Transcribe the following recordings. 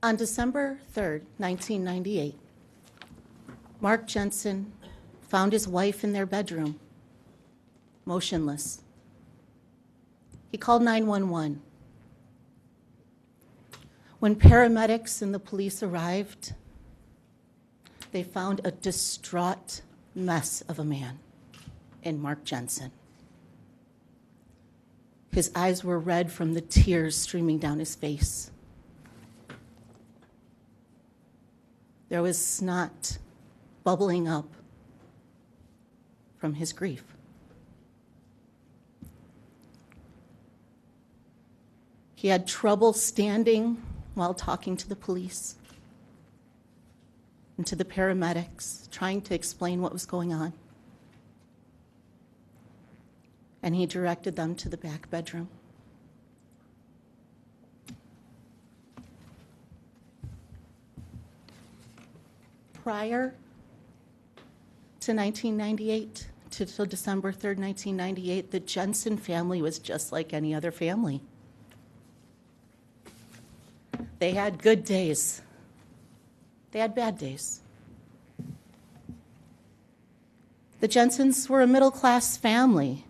On December 3rd, 1998, Mark Jensen found his wife in their bedroom, motionless. He called 911. When paramedics and the police arrived, they found a distraught mess of a man in Mark Jensen. His eyes were red from the tears streaming down his face. There was snot bubbling up from his grief. He had trouble standing while talking to the police and to the paramedics, trying to explain what was going on. And he directed them to the back bedroom. Prior to 1998, to December 3rd, 1998, the Jensen family was just like any other family. They had good days. They had bad days. The Jensens were a middle-class family.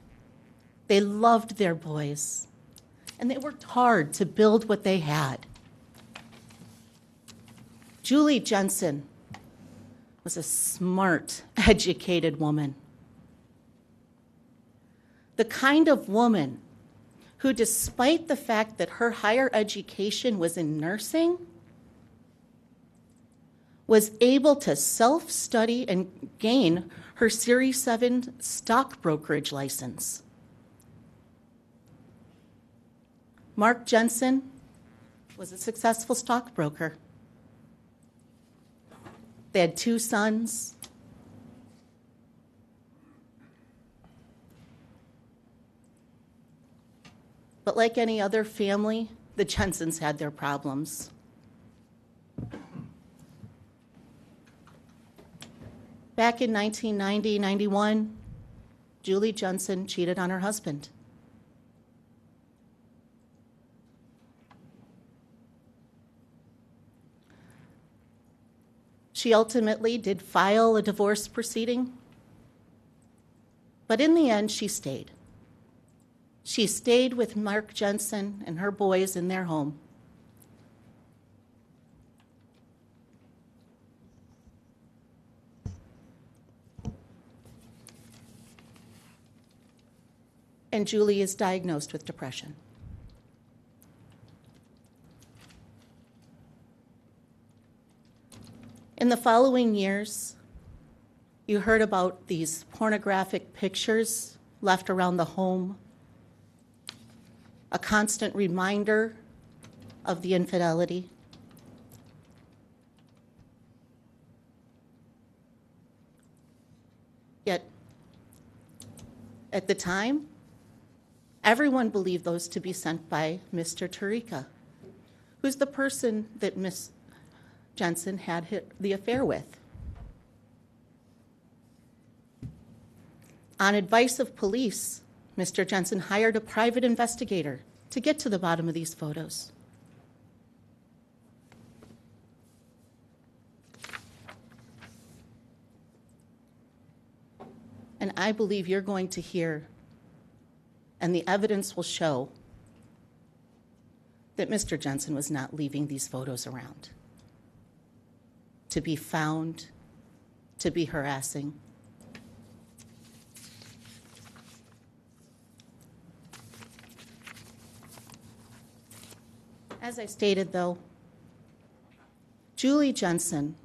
They loved their boys, and they worked hard to build what they had. Julie Jensen was a smart, educated woman. The kind of woman who, despite the fact that her higher education was in nursing, was able to self-study and gain her Series 7 stock brokerage license. Mark Jensen was a successful stockbroker. They had 2 sons. But like any other family, the Jensens had their problems. Back in 1990-91, Julie Jensen cheated on her husband. She ultimately did file a divorce proceeding, but in the end, she stayed. She stayed with Mark Jensen and her boys in their home. And Julie is diagnosed with depression. In the following years, you heard about these pornographic pictures left around the home, a constant reminder of the infidelity. Yet, at the time, everyone believed those to be sent by Mr. Tarika, who's the person that Miss Jensen had the affair with. On advice of police, Mr. Jensen hired a private investigator to get to the bottom of these photos. And I believe you're going to hear, and the evidence will show, that Mr. Jensen was not leaving these photos around to be found, to be harassing. As I stated, though, Julie Jensen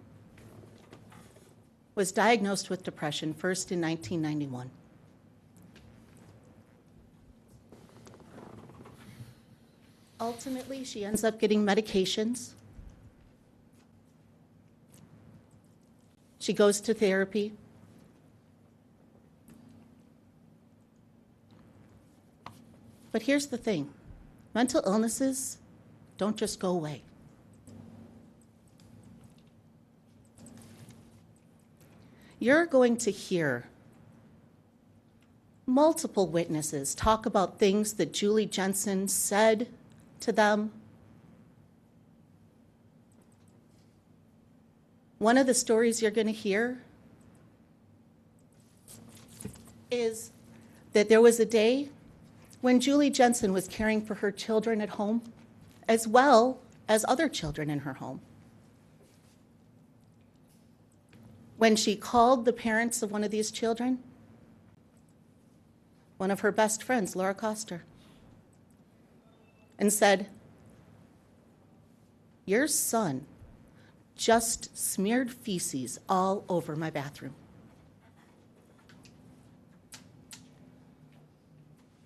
was diagnosed with depression first in 1991. Ultimately, she ends up getting medications. She goes to therapy. But here's the thing. Mental illnesses don't just go away. You're going to hear multiple witnesses talk about things that Julie Jensen said to them, One of the stories you're going to hear is that there was a day when Julie Jensen was caring for her children at home, as well as other children in her home. When she called the parents of one of these children, one of her best friends, Laura Coster, and said, "Your son just smeared feces all over my bathroom."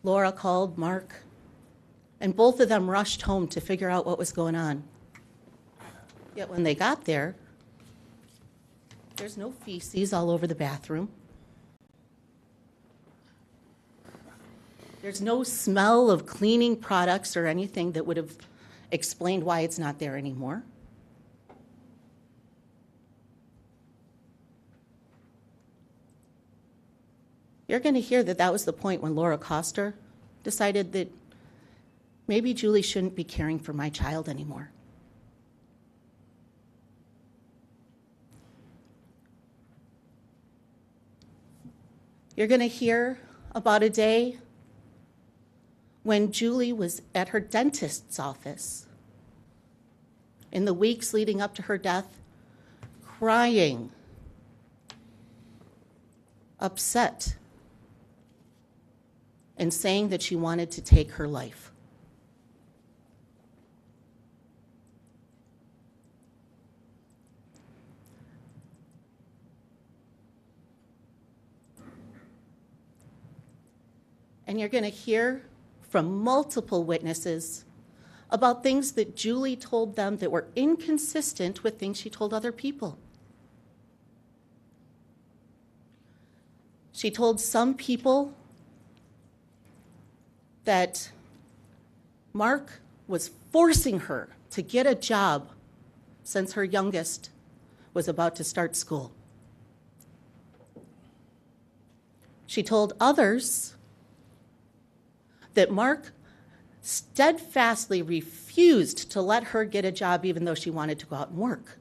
Laura called Mark, and both of them rushed home to figure out what was going on. Yet when they got there, there's no feces all over the bathroom. There's no smell of cleaning products or anything that would have explained why it's not there anymore. You're going to hear that that was the point when Laura Coster decided that maybe Julie shouldn't be caring for my child anymore. You're going to hear about a day when Julie was at her dentist's office in the weeks leading up to her death, crying, upset, and saying that she wanted to take her life. And you're going to hear from multiple witnesses about things that Julie told them that were inconsistent with things she told other people. She told some people that Mark was forcing her to get a job since her youngest was about to start school. She told others that Mark steadfastly refused to let her get a job even though she wanted to go out and work.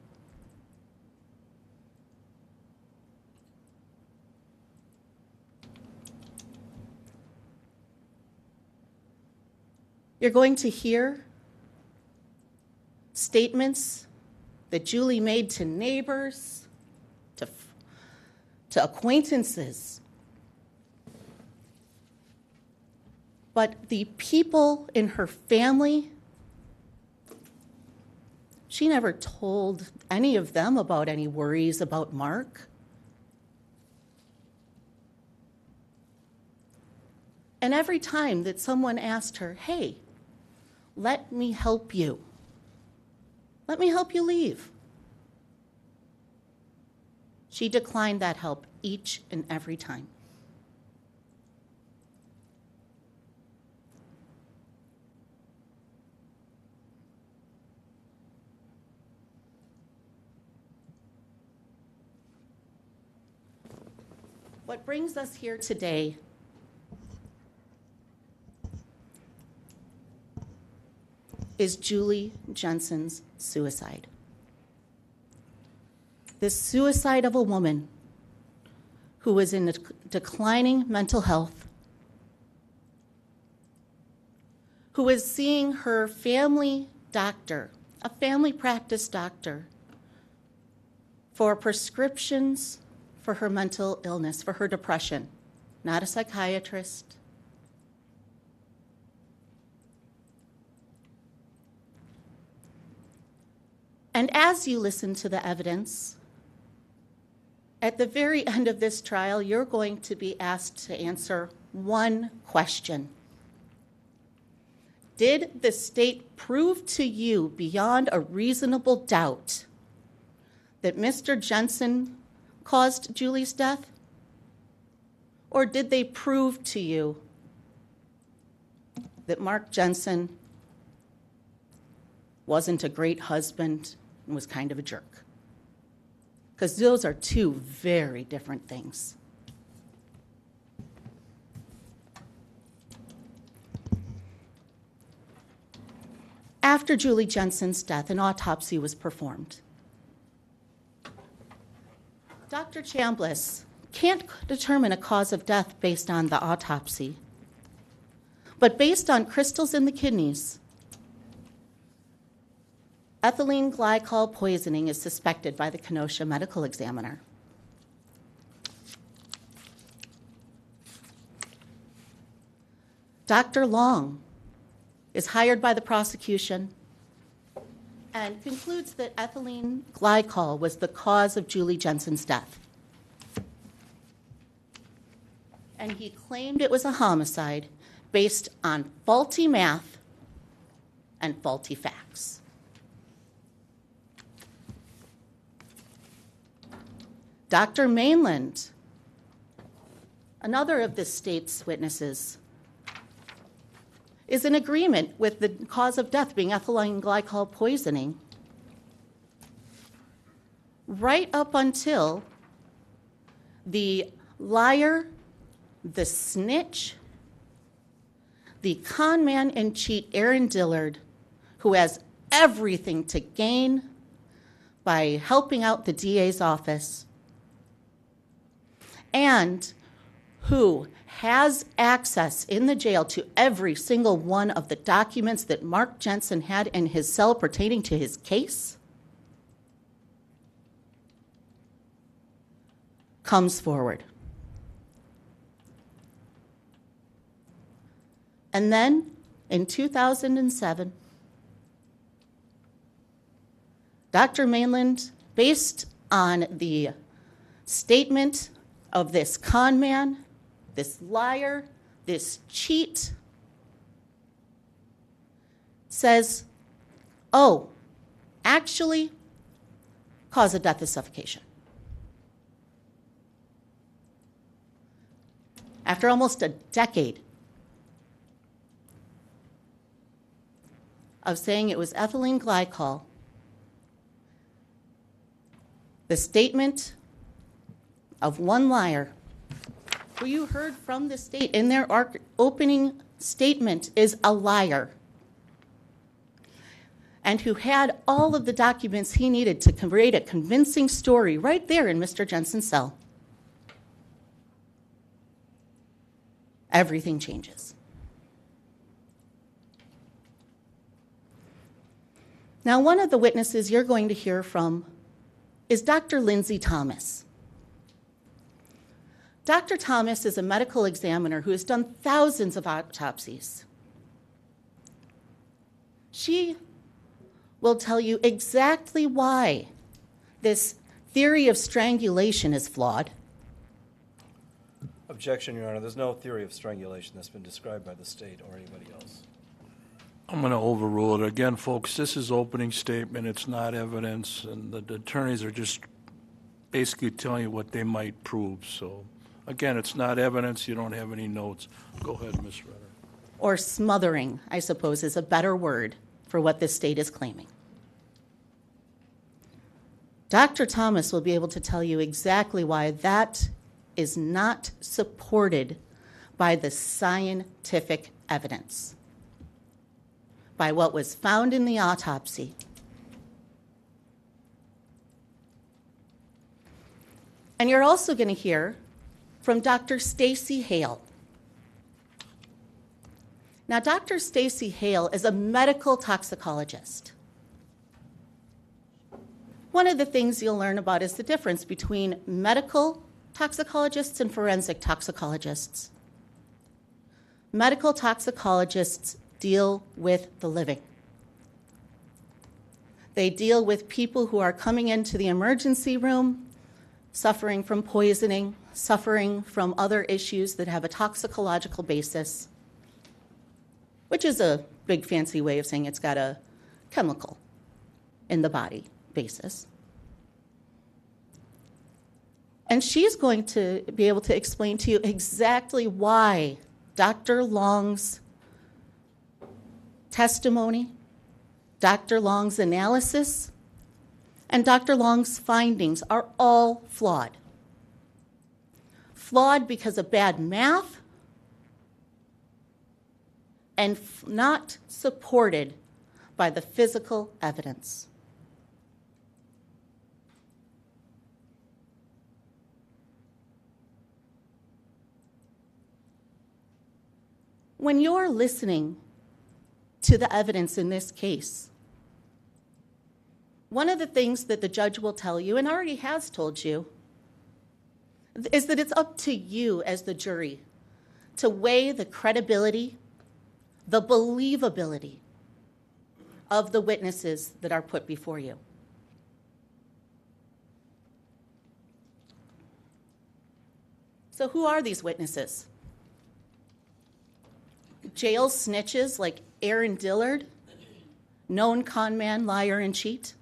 You're going to hear statements that Julie made to neighbors, to acquaintances. But the people in her family, she never told any of them about any worries about Mark. And every time that someone asked her, "Hey, let me help you. Let me help you leave," she declined that help each and every time. What brings us here today is Julie Jensen's suicide. The suicide of a woman who was in declining mental health, who was seeing her family doctor, a family practice doctor, for prescriptions for her mental illness, for her depression, not a psychiatrist. And as you listen to the evidence, at the very end of this trial, you're going to be asked to answer one question. Did the state prove to you beyond a reasonable doubt that Mr. Jensen caused Julie's death? Or did they prove to you that Mark Jensen wasn't a great husband and was kind of a jerk? Because those are two very different things. After Julie Jensen's death, an autopsy was performed. Dr. Chambliss can't determine a cause of death based on the autopsy, but based on crystals in the kidneys, ethylene glycol poisoning is suspected by the Kenosha medical examiner. Dr. Long is hired by the prosecution and concludes that ethylene glycol was the cause of Julie Jensen's death. And he claimed it was a homicide based on faulty math and faulty facts. Dr. Mainland, another of the state's witnesses, is in agreement with the cause of death being ethylene glycol poisoning, right up until the liar, the snitch, the con man and cheat Aaron Dillard, who has everything to gain by helping out the DA's office, and who has access in the jail to every single one of the documents that Mark Jensen had in his cell pertaining to his case, comes forward. And then, in 2007, Dr. Mainland, based on the statement of this con man, this liar, this cheat, says, oh, actually, cause of death is suffocation. After almost a decade of saying it was ethylene glycol, the statement of one liar who you heard from the state in their opening statement is a liar, and who had all of the documents he needed to create a convincing story right there in Mr. Jensen's cell. Everything changes. Now, one of the witnesses you're going to hear from is Dr. Lindsay Thomas. Dr. Thomas is a medical examiner who has done thousands of autopsies. She will tell you exactly why this theory of strangulation is flawed. Objection, Your Honor. There's no theory of strangulation that's been described by the state or anybody else. I'm going to overrule it. Again, folks, this is opening statement. It's not evidence, and the attorneys are just basically telling you what they might prove. So, again, it's not evidence. You don't have any notes. Go ahead, Ms. Rutter. Or smothering, I suppose, is a better word for what this state is claiming. Dr. Thomas will be able to tell you exactly why that is not supported by the scientific evidence, by what was found in the autopsy. And you're also going to hear from Dr. Stacy Hale. Now, Dr. Stacy Hale is a medical toxicologist. One of the things you'll learn about is the difference between medical toxicologists and forensic toxicologists. Medical toxicologists deal with the living. They deal with people who are coming into the emergency room, suffering from poisoning, suffering from other issues that have a toxicological basis, which is a big fancy way of saying it's got a chemical in the body basis. And she's going to be able to explain to you exactly why Dr. Long's testimony, Dr. Long's analysis, and Dr. Long's findings are all flawed. Flawed because of bad math and not supported by the physical evidence. When you're listening to the evidence in this case, one of the things that the judge will tell you, and already has told you, is that it's up to you as the jury to weigh the credibility, the believability of the witnesses that are put before you. So who are these witnesses? Jail snitches like Aaron Dillard, known con man, liar, and cheat?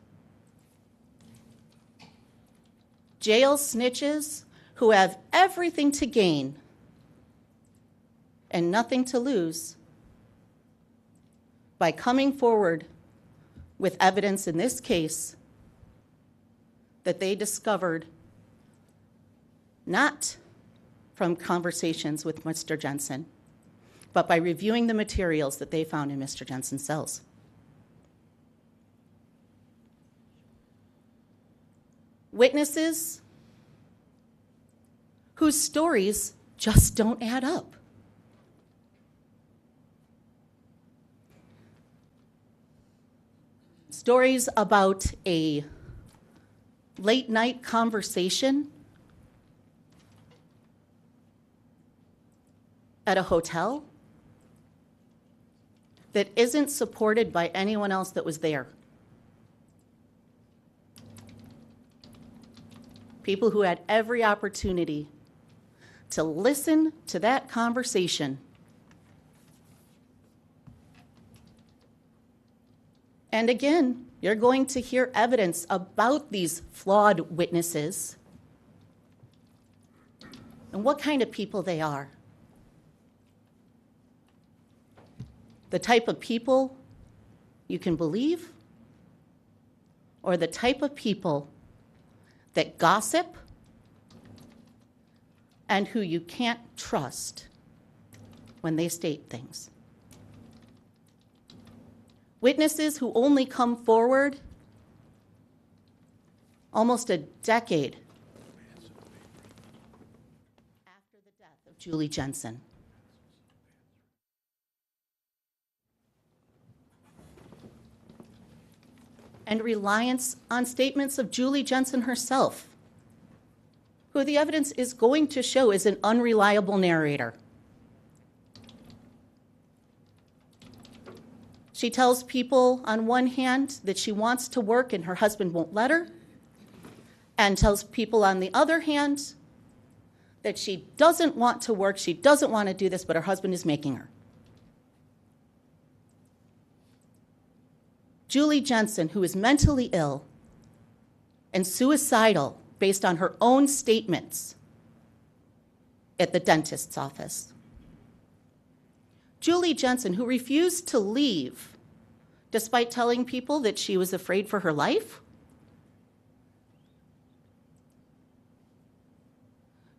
Jail snitches who have everything to gain and nothing to lose by coming forward with evidence in this case that they discovered not from conversations with Mr. Jensen, but by reviewing the materials that they found in Mr. Jensen's cells. Witnesses whose stories just don't add up. Stories about a late night conversation at a hotel that isn't supported by anyone else that was there. People who had every opportunity to listen to that conversation and again, you're going to hear evidence about these flawed witnesses and what kind of people they are. The type of people you can believe, or the type of people that gossip and who you can't trust when they state things. Witnesses who only come forward almost a decade after the death of Julie Jensen. And reliance on statements of Julie Jensen herself, who the evidence is going to show is an unreliable narrator. She tells people on one hand that she wants to work and her husband won't let her, and tells people on the other hand that she doesn't want to work, she doesn't want to do this, but her husband is making her. Julie Jensen, who is mentally ill and suicidal based on her own statements at the dentist's office. Julie Jensen, who refused to leave despite telling people that she was afraid for her life.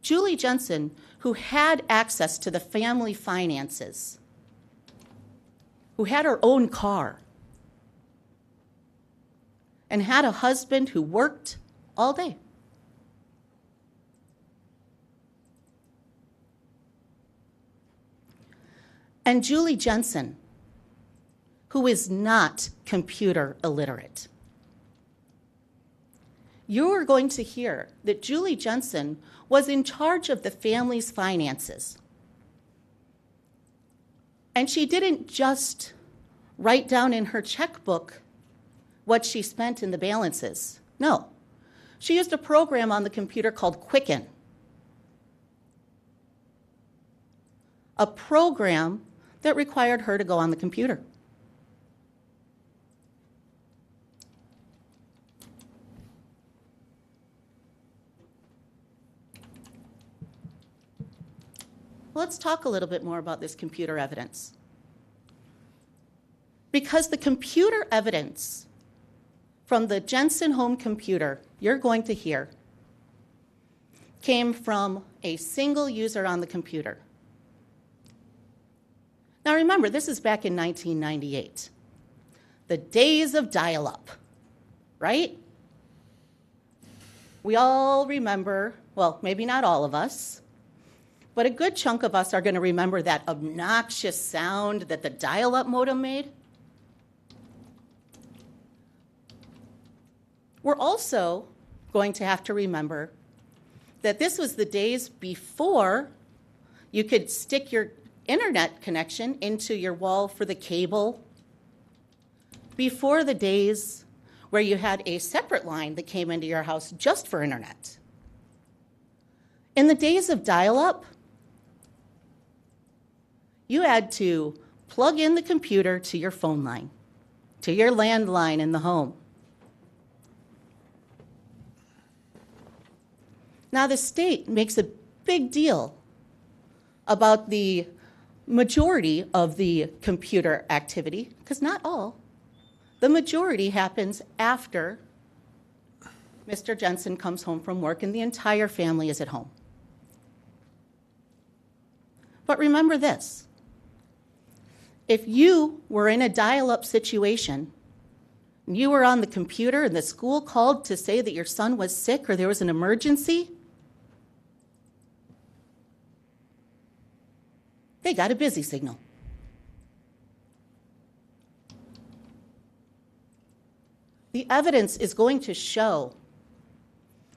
Julie Jensen, who had access to the family finances, who had her own car, and had a husband who worked all day. And Julie Jensen, who is not computer illiterate. You are going to hear that Julie Jensen was in charge of the family's finances. And she didn't just write down in her checkbook what she spent in the balances. No. She used a program on the computer called Quicken. A program that required her to go on the computer. Let's talk a little bit more about this computer evidence. Because the computer evidence from the Jensen home computer you're going to hear came from a single user on the computer. Now remember, this is back in 1998, the days of dial-up, right? We all remember, well, maybe not all of us, But a good chunk of us are going to remember that obnoxious sound that the dial-up modem made. We're also going to have to remember that this was the days before you could stick your internet connection into your wall for the cable, before the days where you had a separate line that came into your house just for internet. In the days of dial-up, you had to plug in the computer to your phone line, to your landline in the home. Now, the state makes a big deal about the majority of the computer activity, because not all. The majority happens after Mr. Jensen comes home from work and the entire family is at home. But remember this. If you were in a dial-up situation, and you were on the computer and the school called to say that your son was sick or there was an emergency, they got a busy signal. The evidence is going to show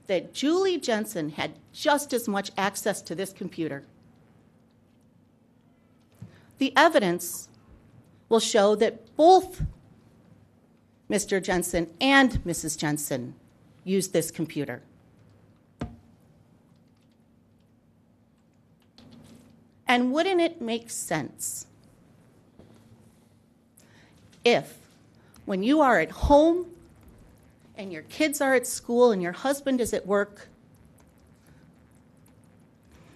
that Julie Jensen had just as much access to this computer. The evidence will show that both Mr. Jensen and Mrs. Jensen used this computer. And wouldn't it make sense if, when you are at home and your kids are at school and your husband is at work,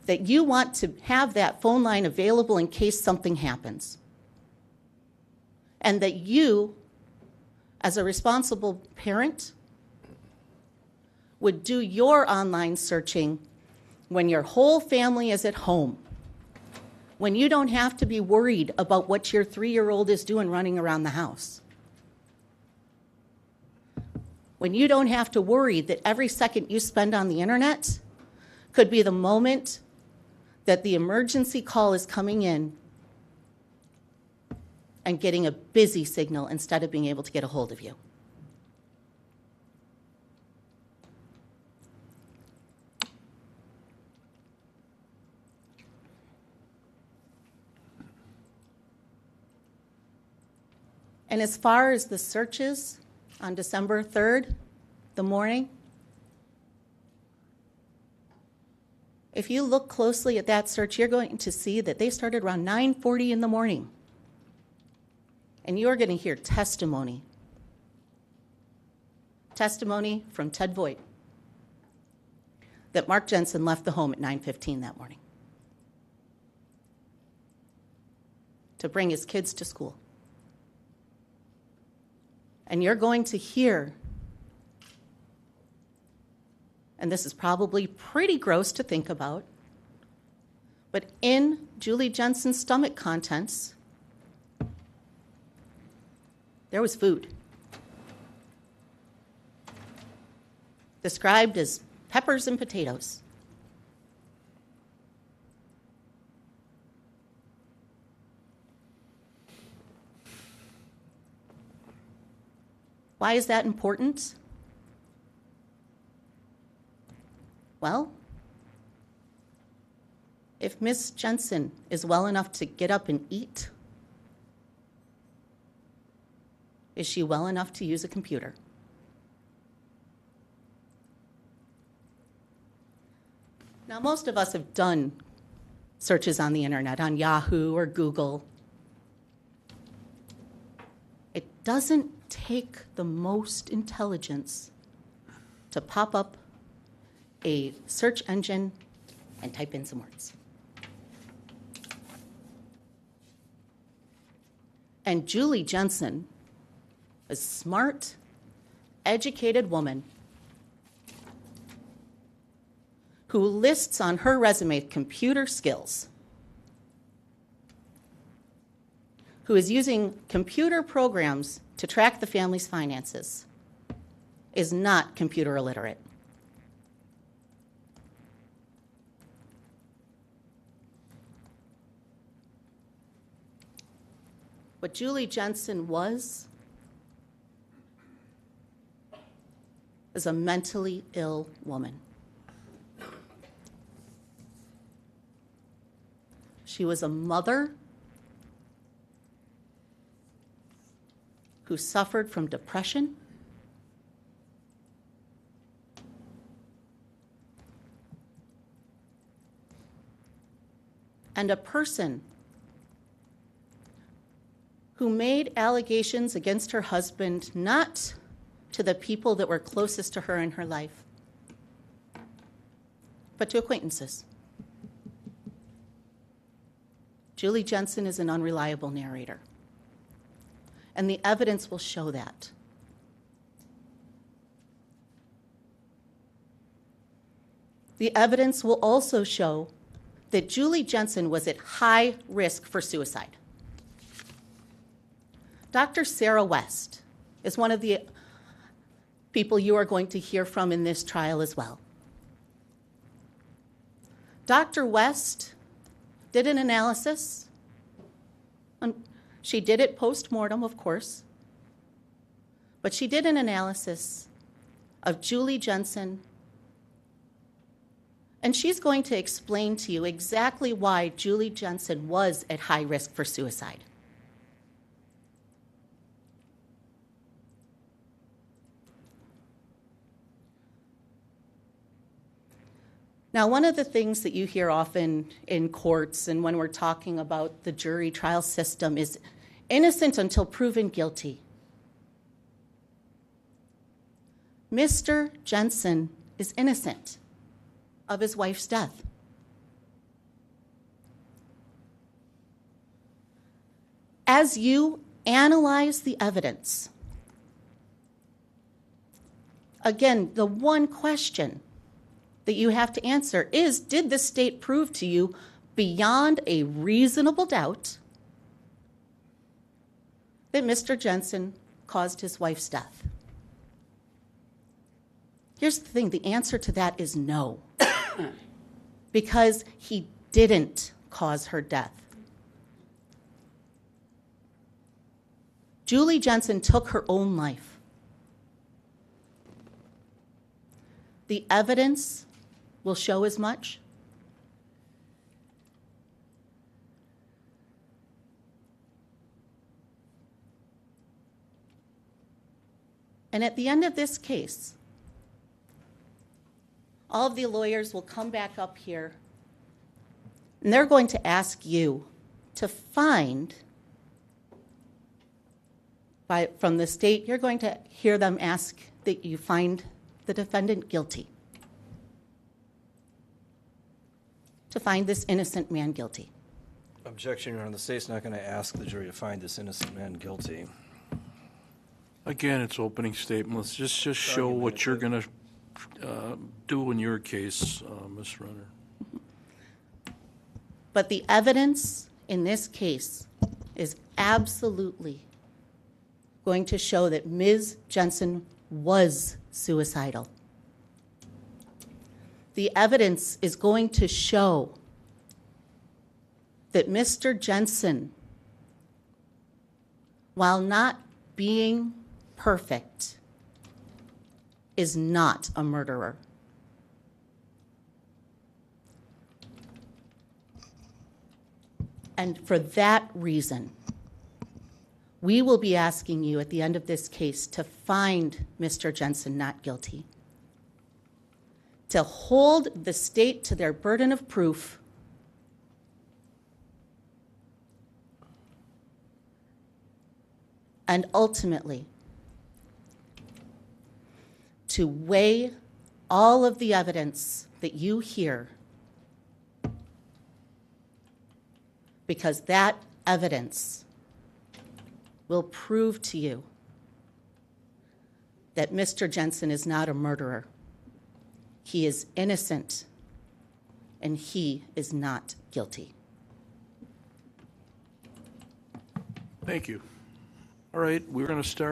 that you want to have that phone line available in case something happens? And that you, as a responsible parent, would do your online searching when your whole family is at home, when you don't have to be worried about what your 3-year-old is doing running around the house, when you don't have to worry that every second you spend on the internet could be the moment that the emergency call is coming in and getting a busy signal instead of being able to get a hold of you. And as far as the searches on December 3rd, the morning, if you look closely at that search, you're going to see that they started around 9:40 in the morning. And you're going to hear testimony. Testimony from Ted Voigt that Mark Jensen left the home at 9:15 that morning to bring his kids to school. And you're going to hear, and this is probably pretty gross to think about, but in Julie Jensen's stomach contents, there was food. Described as peppers and potatoes. Why is that important? Well, if Miss Jensen is well enough to get up and eat, is she well enough to use a computer? Now, most of us have done searches on the internet, on Yahoo or Google. It doesn't take the most intelligence to pop up a search engine and type in some words. And Julie Jensen, a smart, educated woman who lists on her resume computer skills, who is using computer programs to track the family's finances, is not computer illiterate. What Julie Jensen was a mentally ill woman. She was a mother who suffered from depression, and a person who made allegations against her husband not to the people that were closest to her in her life, but to acquaintances. Julie Jensen is an unreliable narrator, and the evidence will show that. The evidence will also show that Julie Jensen was at high risk for suicide. Dr. Sarah West is one of the people you are going to hear from in this trial as well. Dr. West did an analysis. She did it post-mortem, of course, but she did an analysis of Julie Jensen, and she's going to explain to you exactly why Julie Jensen was at high risk for suicide. Now, one of the things that you hear often in courts and when we're talking about the jury trial system is innocent until proven guilty. Mr. Jensen is innocent of his wife's death. As you analyze the evidence, again, the one question that you have to answer is, did the state prove to you beyond a reasonable doubt that Mr. Jensen caused his wife's death? Here's the thing, the answer to that is no, because he didn't cause her death. Julie Jensen took her own life. The evidence will show as much. And at the end of this case, all of the lawyers will come back up here, and they're going to ask you to find, from the state, you're going to hear them ask that you find the defendant guilty, to find this innocent man guilty. Objection, Your Honor. The state's not going to ask the jury to find this innocent man guilty. Again, it's opening statement. Let's just show what you're going to do in your case, Ms. Runner. But the evidence in this case is absolutely going to show that Ms. Jensen was suicidal. The evidence is going to show that Mr. Jensen, while not being perfect, is not a murderer. And for that reason, we will be asking you at the end of this case to find Mr. Jensen not guilty, to hold the state to their burden of proof, and ultimately to weigh all of the evidence that you hear, because that evidence will prove to you that Mr. Jensen is not a murderer. He is innocent, and he is not guilty. Thank you. All right, we're going to start.